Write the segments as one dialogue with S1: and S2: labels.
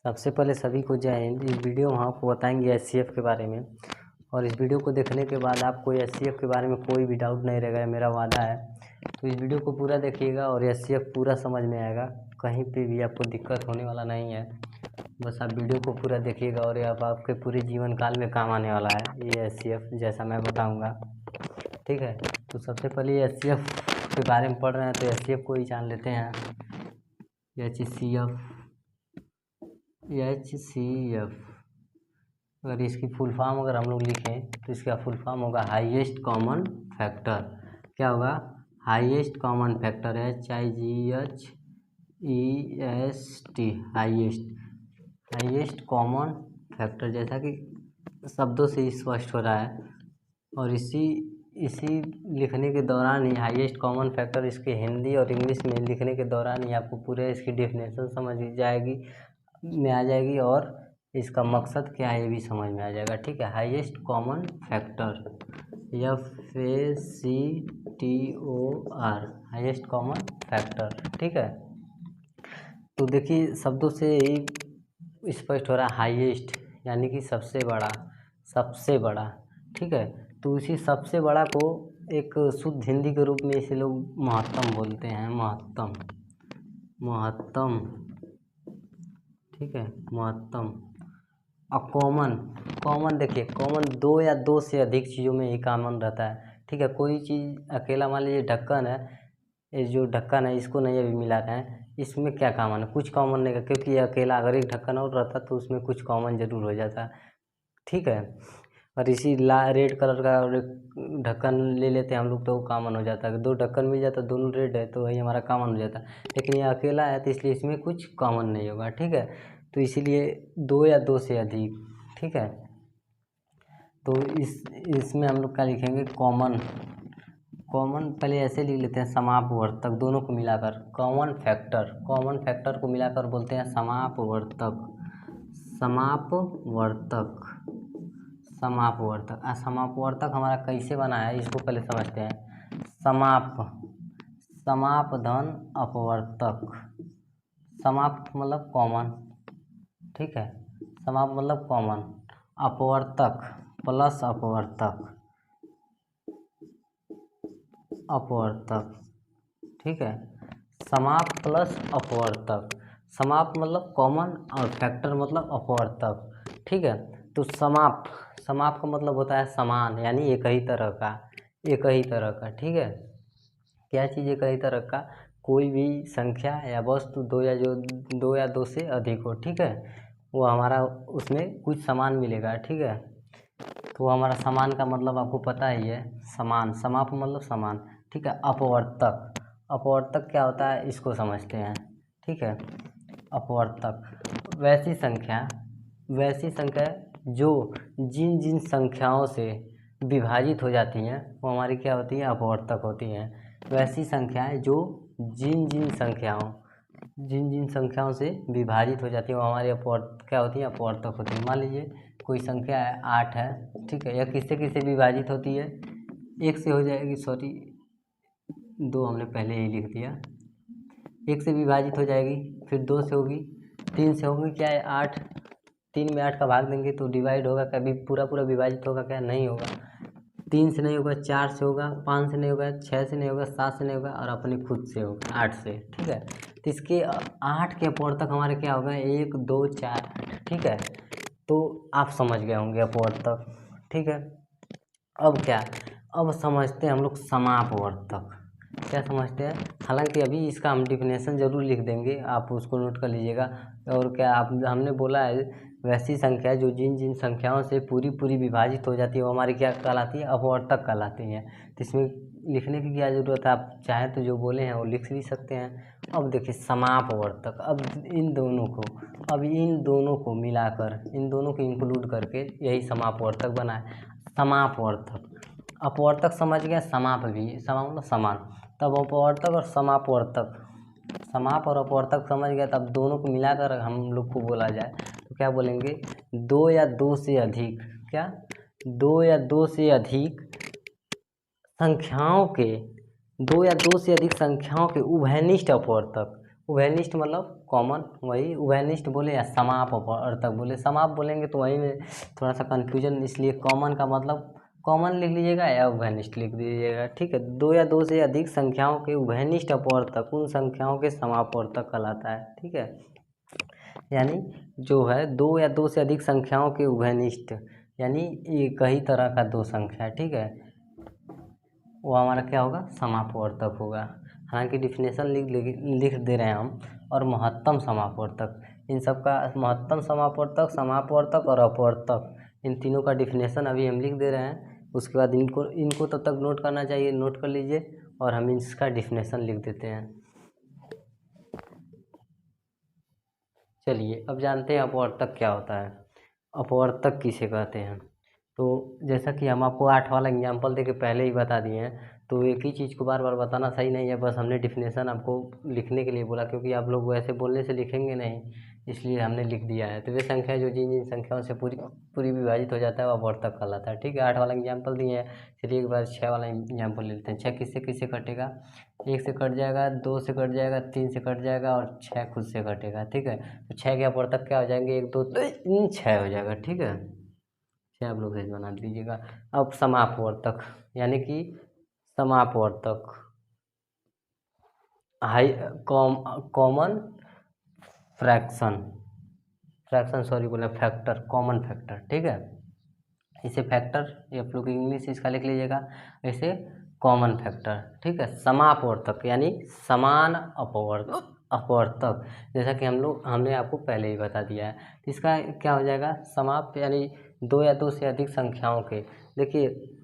S1: सबसे पहले सभी को जय हिंद। इस वीडियो में हम आपको बताएंगे एचसीएफ के बारे में, और इस वीडियो को देखने के बाद आपको एचसीएफ के बारे में कोई भी डाउट नहीं रहेगा, मेरा वादा है। तो इस वीडियो को पूरा देखिएगा और एचसीएफ पूरा समझ में आएगा, कहीं पे भी आपको दिक्कत होने वाला नहीं है। बस आप वीडियो को पूरा देखिएगा और ये आपके पूरे जीवन काल में काम आने वाला है ये एचसीएफ, जैसा मैं बताऊँगा। ठीक है, तो सबसे पहले एचसीएफ के बारे में पढ़ रहे हैं तो एचसीएफ को ही जान लेते हैं। एचसीएफ अगर इसकी फुल फॉर्म अगर हम लोग लिखें तो इसका फुल फॉर्म होगा हाईएस्ट कॉमन फैक्टर। क्या होगा? Highest common factor, HIGHEST, highest common factor, जैसा कि शब्दों से स्पष्ट हो रहा है। और इसी लिखने के दौरान ही हाईएस्ट कॉमन फैक्टर, इसके हिंदी और इंग्लिश में लिखने के दौरान ही आपको पूरे इसकी डेफिनेशन समझ में आ जाएगी और इसका मकसद क्या है ये भी समझ में आ जाएगा। ठीक है, highest common factor, FACTOR, highest common factor. ठीक है, तो देखिए शब्दों से ही स्पष्ट हो रहा है हाईएस्ट यानी कि सबसे बड़ा। ठीक है, तो उसी सबसे बड़ा को एक शुद्ध हिंदी के रूप में इसे लोग महत्तम बोलते हैं, महत्तम। ठीक है, महत्तम। और कॉमन देखिए, कॉमन दो या दो से अधिक चीज़ों में ही कॉमन रहता है। ठीक है, कोई चीज़ अकेला, मान लीजिए ढक्कन है, ये जो ढक्कन है इसको नहीं अभी मिला रहे हैं, इसमें क्या कॉमन है? कुछ कॉमन नहीं है, क्योंकि ये अकेला, अगर एक ढक्कन और रहता तो उसमें कुछ कॉमन जरूर हो जाता। ठीक है, और इसी रेड कलर का ढक्कन ले लेते हैं हम लोग तो कॉमन हो जाता है। दो ढक्कन मिल जाता, दोनों रेड है तो वही हमारा कॉमन हो जाता है। लेकिन ये अकेला है तो इसलिए इसमें कुछ कॉमन नहीं होगा। ठीक है, तो इसीलिए दो या दो से अधिक। ठीक है, तो इसमें हम लोग क्या लिखेंगे? कॉमन पहले ऐसे लिख लेते हैं, समापवर्तक, दोनों को मिलाकर कॉमन फैक्टर को मिलाकर बोलते हैं समापवर्तक। समापवर्तक हमारा कैसे बना है इसको पहले समझते हैं। समापधन अपवर्तक। समाप मतलब कॉमन। ठीक है, समाप मतलब कॉमन, अपवर्तक प्लस अपवर्तक। ठीक है, समाप प्लस अपवर्तक। समाप मतलब कॉमन और फैक्टर मतलब अपवर्तक। ठीक है, तो समाप का मतलब होता है समान, यानी एक ही तरह का। ठीक है, क्या चीज़ एक ही तरह का? कोई भी संख्या या वस्तु दो या दो से अधिक हो। ठीक है, वो हमारा उसमें कुछ समान मिलेगा। ठीक है, तो हमारा समान का मतलब आपको पता ही है, समान। समाप मतलब समान। ठीक है, अपवर्तक क्या होता है इसको समझते हैं। ठीक है, अपवर्तक वैसी संख्या जो जिन संख्याओं से विभाजित हो जाती हैं वो हमारी क्या होती है? अपवर्तक होती हैं। वैसी संख्याएं जो जिन संख्याओं से विभाजित हो जाती है वो हमारी क्या होती है? अपवर्तक होती है। मान लीजिए कोई संख्या है 8 है। ठीक है, यह किससे विभाजित होती है? एक से हो जाएगी, सॉरी 2 हमने पहले ही लिख दिया। एक से विभाजित हो जाएगी, फिर 2 से होगी, 3 से होगी। क्या है? 8। 3 में 8 का भाग देंगे तो डिवाइड होगा, कभी पूरा विभाजित होगा? क्या नहीं होगा। 3 से नहीं होगा, 4 से होगा, 5 से नहीं होगा, 6 से नहीं होगा, 7 से नहीं होगा, और अपने खुद से होगा 8 से। ठीक है, तो इसके 8 के अपवर्तक हमारे क्या होगा? 1 2 4। ठीक है, तो आप समझ गए होंगे अपवर्तक। ठीक है, अब समझते हैं हम लोग समापवर्तक। क्या समझते हैं? हालांकि अभी इसका हम डिफिनेशन जरूर लिख देंगे, आप उसको नोट कर लीजिएगा। और क्या हमने बोला है, वैसी संख्या जो जिन संख्याओं से पूरी विभाजित हो जाती है वो हमारी क्या कहलाती है? अपवर्तक कहलाती है। तो इसमें लिखने की क्या ज़रूरत है? आप चाहें तो जो बोले हैं वो लिख भी सकते हैं। अब देखिए समापवर्तक, अब इन दोनों को मिलाकर, इन दोनों को इंक्लूड करके यही समापवर्तक बना है। समापवर्तक, अपवर्तक समझ गए, समाप मतलब समान। तब अपवर्तक और समापवर्तक, समाप और अपवर्तक समझ गया, तब दोनों को मिलाकर हम लोग को बोला जाए तो क्या बोलेंगे? 2 या 2 से अधिक। क्या? 2 या 2 से अधिक संख्याओं के, 2 या 2 से अधिक संख्याओं के उभयनिष्ठ अपवर्तक। उभयनिष्ठ मतलब कॉमन, वही उभयनिष्ठ बोले या समाप अपवर्तक बोले। समाप बोलेंगे तो वही में थोड़ा सा कन्फ्यूजन, इसलिए कॉमन का मतलब कॉमन लिख लीजिएगा या उभयनिष्ठ लिख दीजिएगा, ठीक है। दो या दो से अधिक संख्याओं के उभयनिष्ठ अपवर्तक उन संख्याओं के समापवर्तक कहलाता है, ठीक है। यानी जो है दो या दो से अधिक संख्याओं के उभयनिष्ठ, यानी ये कई तरह का दो संख्या है, ठीक है, वो हमारा क्या होगा, समापवर्तक होगा। हालांकि डिफिनेशन लिख दे रहे हैं हम। और महत्तम समापवर्तक, इन सब का महत्तम समापवर्तक, समापवर्तक और अपवर्तक, इन तीनों का डिफिनेशन अभी हम लिख दे रहे हैं। उसके बाद इनको तब तक नोट करना चाहिए, नोट कर लीजिए और हम इसका डिफिनेशन लिख देते हैं। चलिए अब जानते हैं अपवर्तक क्या होता है, अपवर्तक किसे कहते हैं। तो जैसा कि हम आपको 8 वाला एग्जाम्पल देके पहले ही बता दिए हैं, तो एक ही चीज़ को बार बार बताना सही नहीं है। बस हमने डिफिनेशन आपको लिखने के लिए बोला, क्योंकि आप लोग वैसे बोलने से लिखेंगे नहीं, इसलिए हमने लिख दिया है। तो वे संख्या जो जिन जिन संख्याओं से पूरी विभाजित हो जाता है वो अपवर्तक कहलाता है, ठीक है। 8 वाला एग्जाम्पल दिए हैं। चलिए एक बार 6 वाला एग्जाम्पल ले लेते हैं। 6 किससे किससे कटेगा, 1 से कट जाएगा, 2 से कट जाएगा, 3 से कट जाएगा और 6 खुद से कटेगा, ठीक है। तो 6 के अपवर्तक क्या हो जाएंगे, 1 2 3 6 हो जाएगा, ठीक है। 6 आप लोग भेज बना दीजिएगा। अब समापवर्तक, यानी कि समापवर्तक कॉमन फ्रैक्शन बोला फैक्टर, कॉमन फैक्टर, ठीक है। इसे फैक्टर, ये आप लोग इंग्लिश इसका लिख लीजिएगा, इसे कॉमन फैक्टर, ठीक है। समापवर्तक यानी समान अपवर्तक, जैसा कि हमने आपको पहले ही बता दिया है। इसका क्या हो जाएगा, समाप यानी दो या दो से अधिक संख्याओं के। देखिए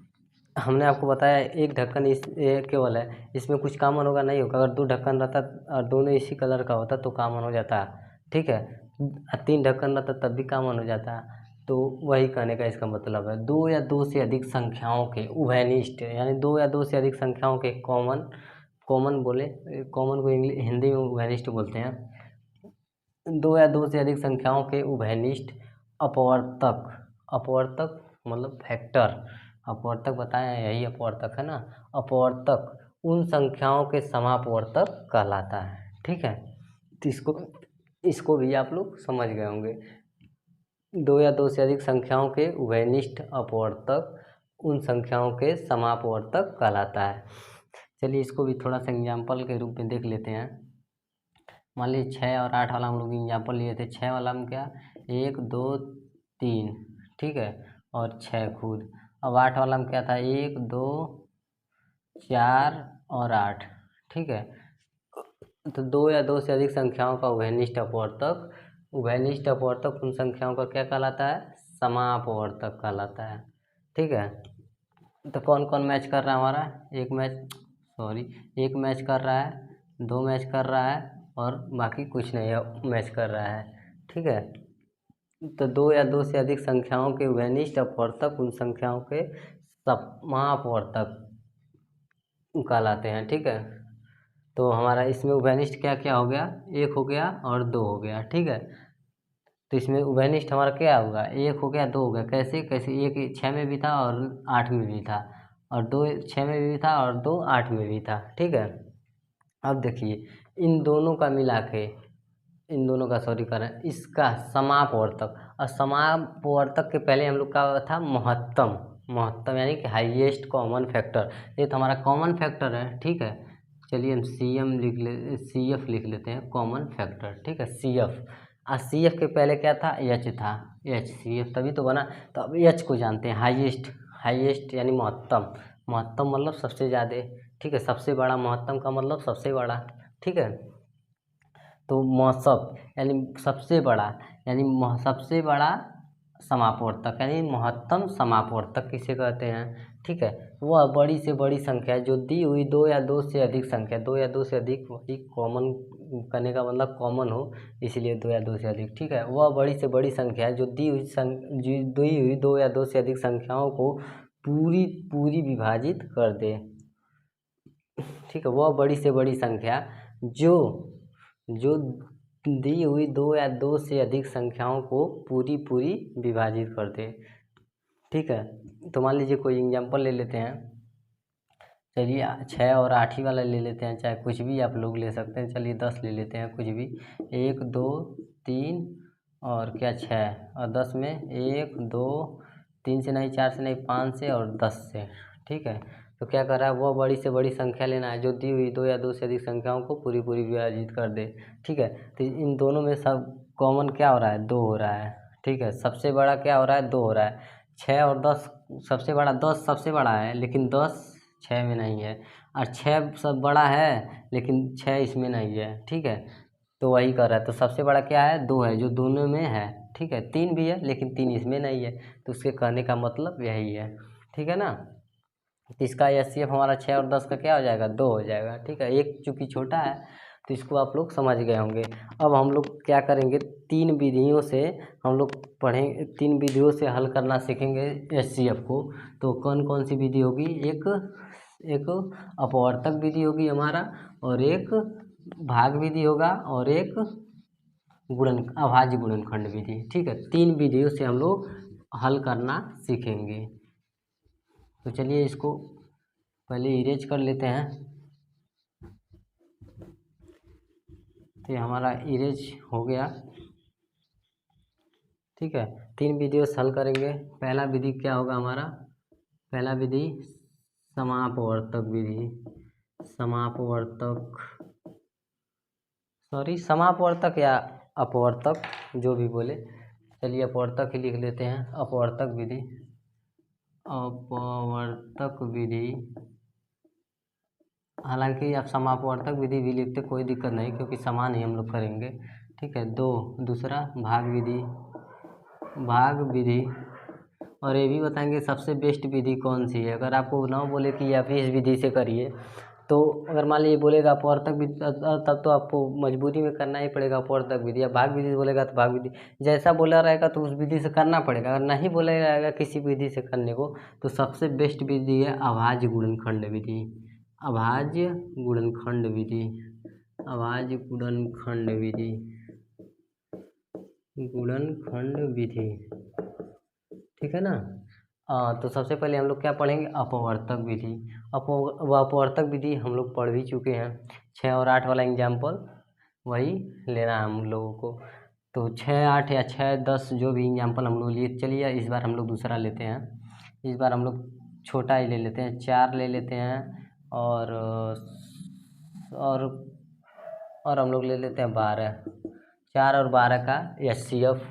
S1: हमने आपको बताया एक ढक्कन इस केवल है, इसमें कुछ कॉमन होगा नहीं होगा। अगर 2 ढक्कन रहता और दोनों इसी कलर का होता तो कॉमन हो जाता, ठीक है। 3 ढक्कन रहता तब भी कॉमन हो जाता। तो वही कहने का इसका मतलब है, दो या दो से अधिक संख्याओं के उभयनिष्ठ, यानी दो या दो से अधिक संख्याओं के कॉमन बोले, कॉमन को हिंदी में उभयनिष्ठ बोलते हैं। दो या दो से अधिक संख्याओं के उभयनिष्ठ अपवर्तक, अपवर्तक मतलब फैक्टर, अपवर्तक बताएं यही अपवर्तक है ना, अपवर्तक उन संख्याओं के समापवर्तक कहलाता है, ठीक है। तो इसको भी आप लोग समझ गए होंगे। दो या दो से अधिक संख्याओं के उभयनिष्ठ अपवर्तक उन संख्याओं के समापवर्तक कहलाता है। चलिए इसको भी थोड़ा सा एग्जाम्पल के रूप में देख लेते हैं। मान लीजिए 6 और 8 वाला हम लोग एग्जाम्पल लिए थे। 6 वाला में क्या, 1 2 3, ठीक है, और 6 खुद। अब 8 वाला में क्या था, 1 2 4 और 8, ठीक है। तो दो या दो से अधिक संख्याओं का उभयनिष्ठ अपवर्तक उन संख्याओं का क्या कहलाता है, समापवर्तक कहलाता है, ठीक है। तो कौन कौन मैच कर रहा है हमारा, एक मैच कर रहा है, 2 मैच कर रहा है और बाकी कुछ नहीं है मैच कर रहा है, ठीक है। तो दो या दो से अधिक संख्याओं के उभयनिष्ठ अपवर्तक उन संख्याओं के समापवर्तक कहलाते हैं, ठीक है। तो हमारा इसमें उभयनिष्ठ क्या क्या हो गया, 1 हो गया और 2 हो गया, ठीक है। तो इसमें उभयनिष्ठ हमारा क्या होगा, 1 हो गया 2 हो गया। कैसे कैसे, 1 6 में भी था और 8 में भी था, और 2 6 में भी था और 2 8 में भी था, ठीक है। अब देखिए इन दोनों का मिला के, इन दोनों का सॉरी करें, इसका समापवर्तक, और समापवर्तक के पहले हम लोग का था महत्तम यानी कि हाईएस्ट कॉमन फैक्टर। ये तो हमारा कॉमन फैक्टर है, ठीक है। चलिए हम CF लिख लेते हैं, कॉमन फैक्टर, ठीक है, CF। और CF के पहले क्या था, H था, CF तभी तो बना। तो अब H को जानते हैं, हाईएस्ट यानी महत्तम मतलब सबसे ज़्यादा, ठीक है। सबसे बड़ा, महत्तम का मतलब सबसे बड़ा, ठीक है। तो मौसफ यानी सबसे बड़ा, यानी सबसे बड़ा समापवर्तक यानी महत्तम समापवर्तक किसे कहते हैं, ठीक है। वह बड़ी से बड़ी संख्या जो दी हुई दो या दो से अधिक संख्या, दो या दो से अधिक वही कॉमन करने का मतलब कॉमन हो, इसलिए दो या दो से अधिक, ठीक है। वह बड़ी से बड़ी संख्या जो दी हुई दो या दो से अधिक संख्याओं को पूरी विभाजित कर दे, ठीक है। वह बड़ी से बड़ी संख्या जो दी हुई दो या दो से अधिक संख्याओं को पूरी विभाजित कर दे, ठीक है। तो मान लीजिए कोई एग्जांपल ले लेते हैं। चलिए 6 और 8 ही वाला ले लेते हैं, चाहे कुछ भी आप लोग ले सकते हैं। चलिए 10 ले लेते हैं, कुछ भी। 1 2 3 और क्या 6 और 10 में 1 2 3 से नहीं, 4 से नहीं, 5 से और 10 से। ठीक है, तो क्या कर रहा है, वह बड़ी से बड़ी संख्या लेना है जो दी हुई 2 या 2 से अधिक संख्याओं को पूरी पूरी विभाजित कर दे। ठीक है, तो इन दोनों में सब कॉमन क्या हो रहा है, 2 हो रहा है। ठीक है, सबसे बड़ा क्या हो रहा है, 2 हो रहा है। 6 और 10 सबसे बड़ा, 10 सबसे बड़ा है लेकिन 10 6 में नहीं है, और 6 सब बड़ा है लेकिन 6 इसमें नहीं है। ठीक है, तो वही कर रहा है। तो सबसे बड़ा क्या है, 2 है जो दोनों में है। ठीक है, 3 भी है लेकिन 3 इसमें नहीं है, तो उसके कहने का मतलब यही है। ठीक है ना, तो इसका एचसीएफ हमारा 6 और 10 का क्या हो जाएगा, 2 हो जाएगा। ठीक है, एक चूँकि छोटा है तो इसको आप लोग समझ गए होंगे। अब हम लोग क्या करेंगे, 3 विधियों से हम लोग पढ़ेंगे, 3 विधियों से हल करना सीखेंगे एचसीएफ को। तो कौन कौन सी विधि होगी, एक अपवर्तक विधि होगी हमारा, और एक भाग विधि होगा, और एक अभाज्य गुणनखंड विधि। ठीक है, 3 विधियों से हम लोग हल करना सीखेंगे। तो चलिए इसको पहले इरेज कर लेते हैं। तो ये हमारा इरेज हो गया। ठीक है, 3 विधियों से हल करेंगे। पहला विधि क्या होगा हमारा, पहला विधि समापवर्तक विधि, समापवर्तक या अपवर्तक, जो भी बोले। चलिए अपवर्तक ही लिख लेते हैं, अपवर्तक विधि। अपवर्तक विधि, हालांकि आप समापवर्तक विधि भी लिखते कोई दिक्कत नहीं, क्योंकि समान ही हम लोग करेंगे। ठीक है, दूसरा भाग विधि, और ये भी बताएंगे सबसे बेस्ट विधि कौन सी है। अगर आपको ना बोले कि आप इस विधि से करिए, तो अगर मान लीजिए बोलेगा अपवर्तक विधि, तब तो आपको मजबूरी में करना ही पड़ेगा अपवर्तक विधि। या भाग विधि बोलेगा तो भाग विधि, जैसा बोला रहेगा तो उस विधि से करना पड़ेगा। अगर नहीं बोला रहेगा किसी विधि से करने को, तो सबसे बेस्ट विधि है अभाज्य गुणनखंड विधि। अभाज्य गुणनखंड विधि, अभाज्य गुणनखंड विधि, गुणनखंड विधि। ठीक है ना। तो सबसे पहले हम लोग क्या पढ़ेंगे, अपवर्तक विधि। अपवर्तक विधि हम लोग पढ़ भी चुके हैं। 6 और 8 वाला एग्जाम्पल वही लेना है हम लोगों को। तो 6 8 या 6 10 जो भी एग्जाम्पल हम लोग लिए, चलिए इस बार हम लोग दूसरा लेते हैं। इस बार हम लोग छोटा ही ले लेते हैं, 4 ले लेते हैं, और हम लोग ले लेते हैं 12। 4 और 12 का एचसीएफ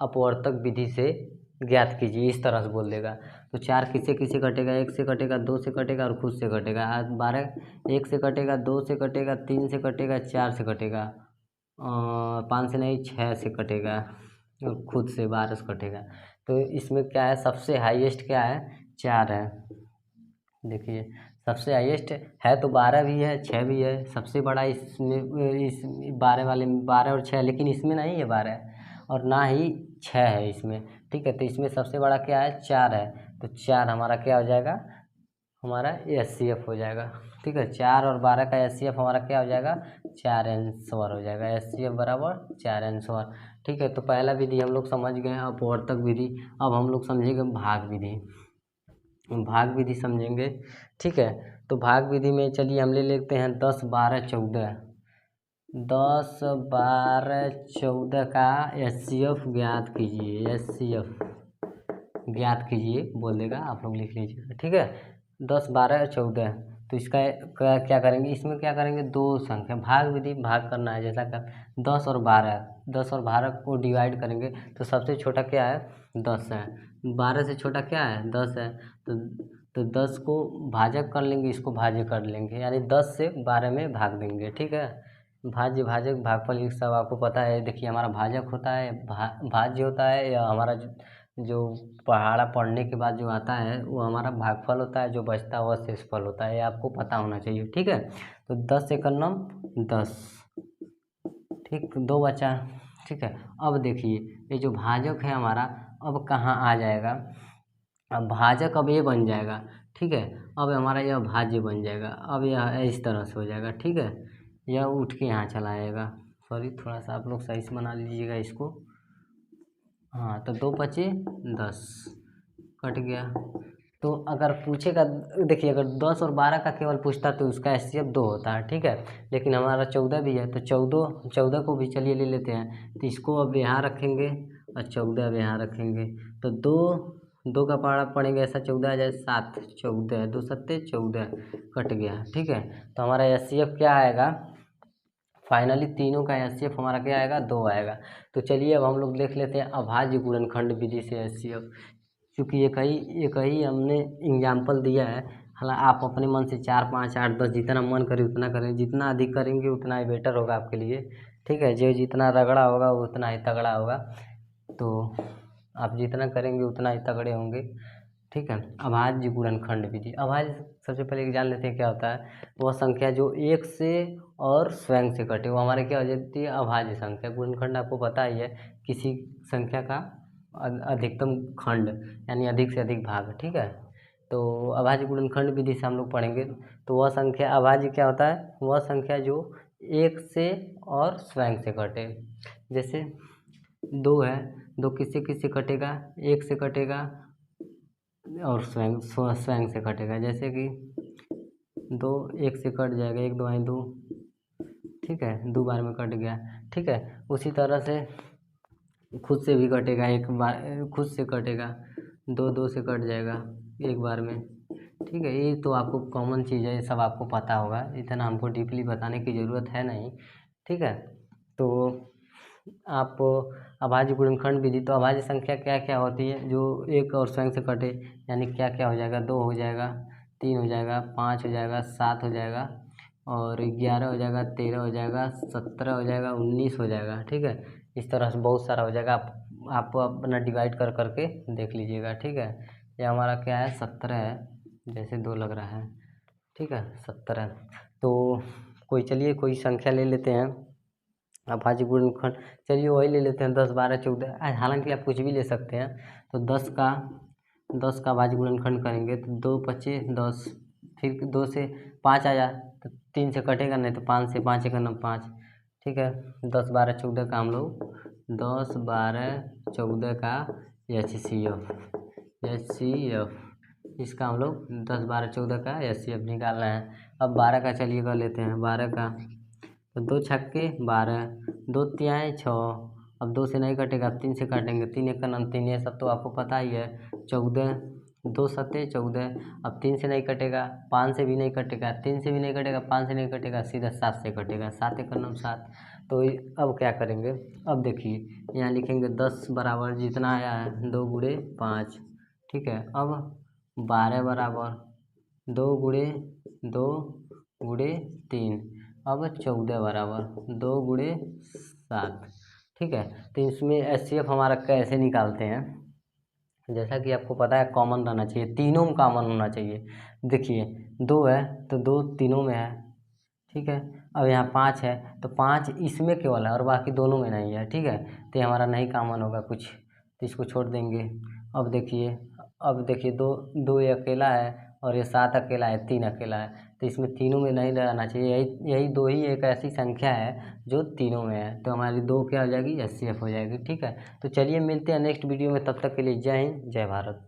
S1: अपवर्तक विधि से ज्ञात कीजिए, इस तरह से बोल देगा। तो 4 किससे किससे कटेगा, 1 से कटेगा, 2 से कटेगा और खुद से कटेगा। 12 1 से कटेगा, 2 से कटेगा, 3 से कटेगा, 4 से कटेगा, 5 से नहीं 6 से कटेगा, और खुद से 12 से कटेगा। तो इसमें क्या है, सबसे हाईएस्ट क्या है, 4 है। देखिए सबसे हाईएस्ट है तो 12 भी है, 6 भी है। सबसे बड़ा इसमें इस 12 वाले में 12 और 6, लेकिन इसमें नहीं है 12 और ना ही 6 है इसमें। ठीक है, तो इसमें सबसे बड़ा क्या है, 4 है। तो 4 हमारा क्या हो जाएगा, हमारा एचसीएफ हो जाएगा। ठीक है, 4 और 12 का एचसीएफ हमारा क्या हो जाएगा, 4 आंसर हो जाएगा। एचसीएफ बराबर 4 आंसर। ठीक है, तो पहला विधि हम लोग समझ गए, अपवर्तक विधि। अब हम लोग समझेंगे भाग विधि, भाग विधि समझेंगे। ठीक है, तो भाग विधि में चलिए हम ले लेते हैं 10 12 14। 10 12 14 का एचसीएफ ज्ञात कीजिए, एचसीएफ ज्ञात कीजिए बोल देगा, आप लोग लिख लीजिएगा। ठीक है, 10 12 14। तो इसका क्या करेंगे, इसमें क्या करेंगे, 2 संख्या, भाग विधि भाग करना है। जैसा कि 10 और 12 को डिवाइड करेंगे, तो सबसे छोटा क्या है, 10 है। 12 से छोटा क्या है, 10 है। तो 10 को भाजक कर लेंगे, इसको भाज्य कर लेंगे, यानी 10 से 12 में भाग देंगे। ठीक है, भाज्य भाजक भागफल ये सब आपको पता है। देखिए हमारा भाजक होता है, भाज्य होता है, या हमारा जो पहाड़ा पढ़ने के बाद जो आता है वो हमारा भागफल होता है, जो बचता है वह शेषफल होता है। ये आपको पता होना चाहिए। ठीक है, तो 10 से करनम 10, ठीक 2 बचा। ठीक है, अब देखिए ये जो भाजक है हमारा अब कहाँ आ जाएगा, अब भाजक अब ये बन जाएगा। ठीक है, अब हमारा यह भाज्य बन जाएगा। अब यह इस तरह से हो जाएगा। ठीक है, यह उठ के यहाँ चला आएगा। सॉरी, थोड़ा सा आप लोग सही से बना लीजिएगा इसको। हाँ, तो 2 बचे 10 कट गया। तो अगर पूछेगा, देखिए अगर 10 और 12 का केवल पूछता तो उसका HCF 2 होता है, ठीक है। लेकिन हमारा 14 भी है, तो 14 को भी चलिए ले लेते हैं। तो इसको अब यहाँ रखेंगे और 14 अब यहाँ रखेंगे, तो 2 का पारा पड़ेंगे ऐसा 14 आ जाए 7, 14 2 सत्ते 14 कट गया, ठीक है। तो हमारा HCF क्या आएगा, फाइनली तीनों का HCF हमारा क्या आएगा, 2 आएगा। तो चलिए अब हम लोग देख लेते हैं अभाज्य गुणनखंड विधि से HCF, क्योंकि एक ही हमने एग्जाम्पल दिया है। हालांकि आप अपने मन से 4, 5, 8, 10 जितना मन करे उतना करें, जितना अधिक करेंगे उतना ही बेटर होगा आपके लिए, ठीक है। जो जितना रगड़ा होगा उतना ही तगड़ा होगा, तो आप जितना करेंगे उतना ही तगड़े होंगे, ठीक है। अभाज्य गुणनखंड विधि, अभाज्य सबसे पहले जान लेते हैं क्या होता है। वह संख्या जो एक से और स्वयं से कटे वो हमारे क्या हो जाती है, अभाज्य संख्या। गुणनखंड आपको पता ही है, किसी संख्या का अधिकतम खंड यानी अधिक से अधिक भाग, ठीक है। तो अभाज्य गुणनखंड विधि से हम लोग पढ़ेंगे। तो वह संख्या अभाज्य क्या होता है, वह संख्या जो एक से और स्वयं से कटे। जैसे 2 है, 2 किससे कटेगा, एक से कटेगा और स्वयं से कटेगा। जैसे कि 2 एक से कट जाएगा, 1 2 2, ठीक है, 2 बार में कट गया, ठीक है। उसी तरह से खुद से भी कटेगा, एक बार खुद से कटेगा, 2 से कट जाएगा 1 बार में, ठीक है। ये तो आपको कॉमन चीज़ है, ये सब आपको पता होगा, इतना हमको डीपली बताने की ज़रूरत है नहीं, ठीक है। तो आप अभाज्य गुणनखंड विधि, तो अभाज्य संख्या क्या क्या होती है, जो एक और स्वयं से कटे, यानी क्या क्या हो जाएगा, 2 हो जाएगा, 3 हो जाएगा, 5 हो जाएगा, 7 हो जाएगा और 11 हो जाएगा, 13 हो जाएगा, 17 हो जाएगा, 19 हो जाएगा, ठीक है। इस तरह से बहुत सारा हो जाएगा, आप अपना डिवाइड कर करके देख लीजिएगा, ठीक है। ये हमारा क्या है, 17 है, जैसे 2 लग रहा है, ठीक है, 17। तो चलिए कोई संख्या ले लेते हैं अभाज्य गुणनखंड, चलिए वही ले लेते हैं 10 12 14। हालांकि आप कुछ भी ले सकते हैं। तो 10 का अभाज्य गुणनखंड करेंगे तो 2 पच्चे 10, फिर 2 से 5 आया तो 3 से कटेगा नहीं, तो 5 से 5 एक 5, ठीक है। 10 12 14 का हम लोग 10 12 14 का HCF इसका हम लोग 10 12 14 का HCF निकालना है। अब 12 का चलिए कर लेते हैं, 12 का तो 2 छक्के 12, 2 तिहाई 6, अब 2 से नहीं कटेगा, अब 3 से काटेंगे, 3 एक 3, ये सब तो आपको पता ही है। 14, 2 सत्ते 14, अब 3 से नहीं कटेगा, 5 से भी नहीं कटेगा, 3 से भी नहीं कटेगा, 5 से नहीं कटेगा, सीधा 7 से कटेगा, 7 एक 7। तो अब क्या करेंगे, अब देखिए यहाँ लिखेंगे 10 बराबर जितना आया है 2 गुणे 5, ठीक है। अब 12 बराबर 2 गुणे 2 गुणे 3, अब 14 बराबर 2 गुणे 7, ठीक है। तो इसमें HCF हमारा कैसे निकालते हैं, जैसा कि आपको पता है कॉमन रहना चाहिए, तीनों में कॉमन होना चाहिए। देखिए 2 है तो 2 तीनों में है, ठीक है। अब यहाँ 5 है तो 5 इसमें केवल है और बाकी दोनों में नहीं है, ठीक है। तो ये हमारा नहीं कॉमन होगा कुछ, तो इसको छोड़ देंगे। अब देखिए 2 ये अकेला है और ये 7 अकेला है, 3 अकेला है, तो इसमें तीनों में नहीं रहना चाहिए। यही 2 ही एक ऐसी संख्या है जो तीनों में है, तो हमारी 2 क्या हो जाएगी, HCF हो जाएगी, ठीक है। तो चलिए मिलते हैं नेक्स्ट वीडियो में, तब तक के लिए जय हिंद जय भारत।